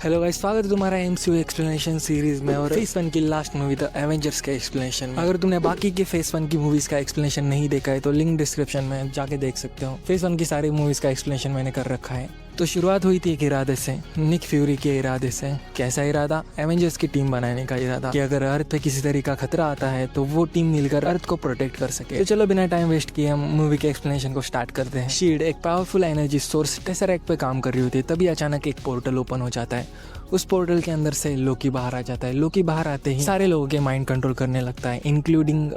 Hello guys, स्वागत है तुम्हारा एमसीयू एक्सप्लेनेशन सीरीज में और फेज 1 की लास्ट मूवी द एवेंजर्स के एक्सप्लेनेशन में। अगर तुमने बाकी के फेज 1 की मूवीज का एक्सप्लेनेशन नहीं देखा है तो लिंक डिस्क्रिप्शन में जाके देख सकते हो। फेज 1 की सारी मूवीज का एक्सप्लेनेशन मैंने कर रखा है। तो शुरुआत हुई थी एक इरादे से, निक फ्यूरी के इरादे से। कैसा इरादा? एवेंजर्स की टीम बनाने का इरादा कि अगर अर्थ पे किसी तरह का खतरा आता है तो वो टीम मिलकर अर्थ को प्रोटेक्ट कर सके। तो चलो बिना टाइम वेस्ट किए हम मूवी के एक्सप्लेनेशन को स्टार्ट करते हैं। शील्ड एक पावरफुल एनर्जी सोर्स टेसरैक्ट पे काम कर रही होती है, तभी अचानक एक पोर्टल ओपन हो जाता है। उस पोर्टल के अंदर से लोकी बाहर आ जाता है। लोकी बाहर आते ही सारे लोगों के माइंड कंट्रोल करने लगता है, इंक्लूडिंग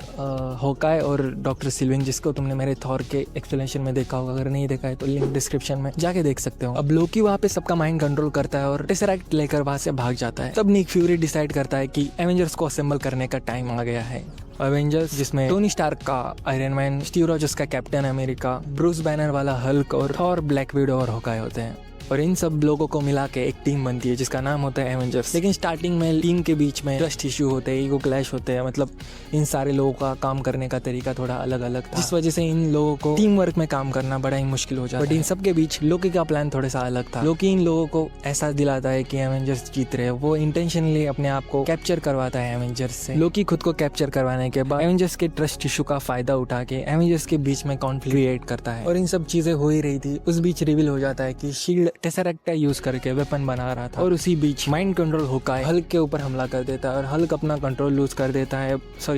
होकाई और डॉक्टर सिल्विन, जिसको तुमने मेरे थॉर के एक्सप्लेनेशन में देखा होगा। अगर नहीं देखा है तो लिंक डिस्क्रिप्शन में जाके देख सकते हो। अब लोकी वहाँ पे सबका माइंड कंट्रोल करता है और टेसरैक्ट लेकर वहाँ से भाग जाता है। तब निक फ्यूरी डिसाइड करता है कि एवेंजर्स को असेंबल करने का टाइम आ गया है। एवेंजर्स जिसमें टोनी स्टार्क का आयरन मैन, स्टीव रॉजर्स का कैप्टन अमेरिका, ब्रूस बैनर वाला हल्क और थॉर, ब्लैक विडो और होकाई होते हैं। और इन सब लोगों को मिला के एक टीम बनती है जिसका नाम होता है एवेंजर्स। लेकिन स्टार्टिंग में टीम के बीच में ट्रस्ट इशू होते हैं, ईगो क्लैश होते हैं। मतलब इन सारे लोगों का काम करने का तरीका थोड़ा अलग अलग था, जिस वजह से इन लोगों को टीम वर्क में काम करना बड़ा ही मुश्किल हो जाता है। बट इन सबके बीच लोकी का प्लान थोड़ा सा अलग था। लोकी इन लोगों को एहसास दिलाता है कि एवेंजर्स जीत रहे हैं। वो इंटेंशनली अपने आप को कैप्चर करवाता है एवेंजर्स से। लोकी खुद को कैप्चर करवाने के बाद एवेंजर्स के ट्रस्ट इशू का फायदा उठा के एवेंजर्स के बीच में कॉन्फ्लिक्ट क्रिएट करता है। और इन सब चीजें हो ही रही थी, उस बीच रिवील हो जाता है कि शील्ड टेसरैक्ट का यूज करके वेपन बना रहा था। और उसी बीच माइंड कंट्रोल होकाई हल्क के ऊपर हमला कर देता है और हल्क अपना कंट्रोल लूज कर देता है।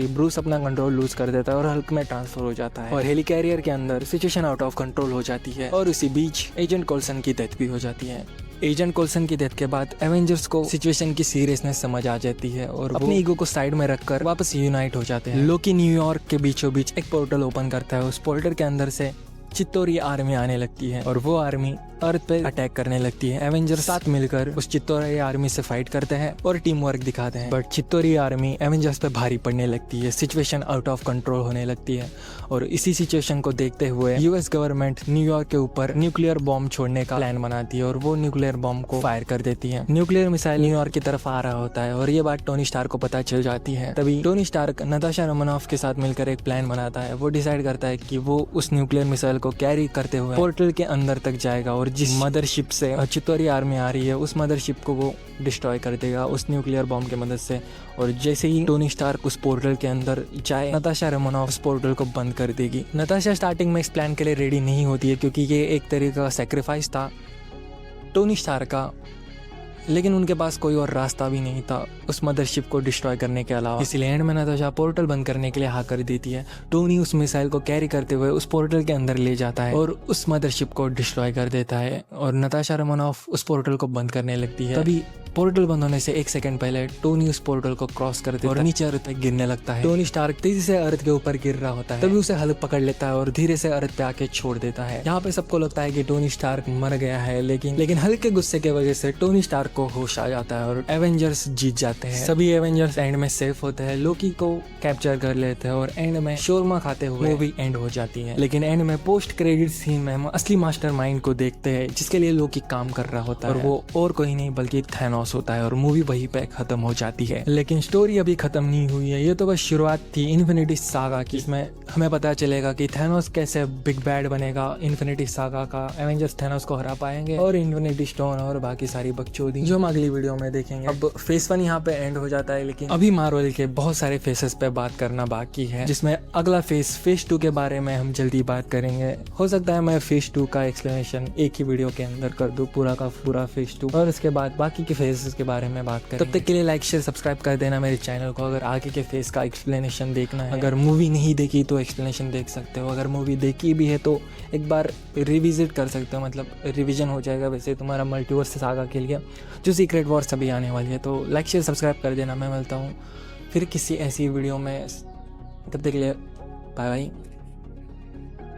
ब्रूस अपना कंट्रोल लूज कर देता है और हल्क में ट्रांसफर हो जाता है। और हेलिकैरियर के अंदर सिचुएशन आउट ऑफ कंट्रोल हो जाती है और उसी बीच एजेंट कोल्सन की डेथ भी हो जाती है। एजेंट कोल्सन की डेथ के बाद एवेंजर्स को सिचुएशन की सीरियसनेस समझ आ जाती है और अपने ईगो को साइड में रखकर वापस यूनाइट हो जाते हैं। लोकी न्यूयॉर्क के बीचों बीच एक पोर्टल ओपन करता है। उस पोर्टल के अंदर से चित्तौरी आर्मी आने लगती है और वो आर्मी अर्थ पे अटैक करने लगती है। एवेंजर्स साथ मिलकर उस चित्तौरी आर्मी से फाइट करते हैं और टीम वर्क दिखाते हैं। बट चित्तौरी आर्मी एवेंजर्स पे भारी पड़ने लगती है, सिचुएशन आउट ऑफ कंट्रोल होने लगती है। और इसी सिचुएशन को देखते हुए यूएस गवर्नमेंट न्यूयॉर्क के ऊपर न्यूक्लियर बॉम्ब छोड़ने का प्लान बनाती है और वो न्यूक्लियर बॉम्ब को फायर कर देती है। न्यूक्लियर मिसाइल न्यूयॉर्क की तरफ आ रहा होता है और ये बात टोनी स्टार्क को पता चल जाती है। तभी टोनी स्टार्क नताशा रोमानॉफ के साथ मिलकर एक प्लान बनाता है। वो डिसाइड करता है कि वो उस न्यूक्लियर मिसाइल को कैरी करते हुए पोर्टल के अंदर तक जाएगा और जिस मदरशिप से चित्तौरी आर्मी आ रही है उस मदरशिप को वो डिस्ट्रॉय कर देगा उस न्यूक्लियर बॉम्ब की मदद से। और जैसे ही टोनी स्टार्क उस पोर्टल के अंदर जाए, नताशा रोमानॉफ उस पोर्टल को बंद कर देगी। नताशा स्टार्टिंग में इस प्लान के लिए रेडी नहीं होती है क्योंकि ये एक तरीके का सैक्रिफाइस था टोनी स्टार्क का, लेकिन उनके पास कोई और रास्ता भी नहीं था उस मदरशिप को डिस्ट्रॉय करने के अलावा। इसलिए एंड में नताशा पोर्टल बंद करने के लिए हाँ कर देती है। टोनी उस मिसाइल को कैरी करते हुए उस पोर्टल के अंदर ले जाता है और उस मदरशिप को डिस्ट्रॉय कर देता है और नताशा रोमानॉफ उस पोर्टल को बंद करने लगती है। तभी पोर्टल बंद होने से एक सेकंड पहले टोनी उस पोर्टल को क्रॉस कर देता है और नीचे अर्थ पे गिरने लगता है। टोनी स्टार्क तेजी से अर्थ के ऊपर गिर रहा होता है, तभी उसे हल्क पकड़ लेता है और धीरे से अर्थ पे आके छोड़ देता है। यहाँ पे सबको लगता है कि टोनी स्टार्क मर गया है, लेकिन हल्क के गुस्से की वजह से टोनी स्टार्क को होश आ जाता है और एवेंजर्स जीत जाते हैं। सभी एवेंजर्स एंड में सेफ होते हैं, लोकी को कैप्चर कर लेते हैं और एंड में शोरमा खाते हुए मूवी एंड हो जाती है। लेकिन एंड में पोस्ट क्रेडिट सीन में हम असली मास्टरमाइंड को देखते हैं जिसके लिए लोकी काम कर रहा होता है और वो और कोई नहीं बल्कि थैनोस होता है और मूवी वहीं पे खत्म हो जाती है। लेकिन स्टोरी अभी खत्म नहीं हुई है, ये तो बस शुरुआत थी इन्फिनिटी सागा की। इसमें हमें पता चलेगा कि थैनोस कैसे बिग बैड बनेगा इन्फिनिटी सागा का, एवेंजर्स थैनोस को हरा पाएंगे और इन्फिनिटी स्टोन और बाकी सारी बकचोदी जो हम अगली वीडियो में देखेंगे। अब फेज 1 यहाँ पे एंड हो जाता है, लेकिन अभी मार्वल के बहुत सारे फेसेस पे बात करना बाकी है, जिसमें अगला फेज 2 के बारे में हम जल्दी बात करेंगे। हो सकता है मैं फेज 2 का एक्सप्लेनेशन एक ही वीडियो के अंदर कर दूं, पूरा का पूरा फेज 2, और उसके बाद बाकी के फेजेस के बारे में बात करेंगे। तब तक के लिए लाइक शेयर सब्सक्राइब कर देना मेरे चैनल को। अगर आगे के फेज का एक्सप्लेनेशन देखना है, अगर मूवी नहीं देखी तो एक्सप्लेनेशन देख सकते हो, अगर मूवी देखी भी है तो एक बार रिविजिट कर सकते हो, मतलब रिवीजन हो जाएगा वैसे तुम्हारा मल्टीवर्स सागा के लिए जो सीक्रेट वॉर्स अभी आने वाली है। तो लाइक शेयर सब्सक्राइब कर देना। मैं मिलता हूँ फिर किसी ऐसी वीडियो में, तब तक के लिए बाय बाय।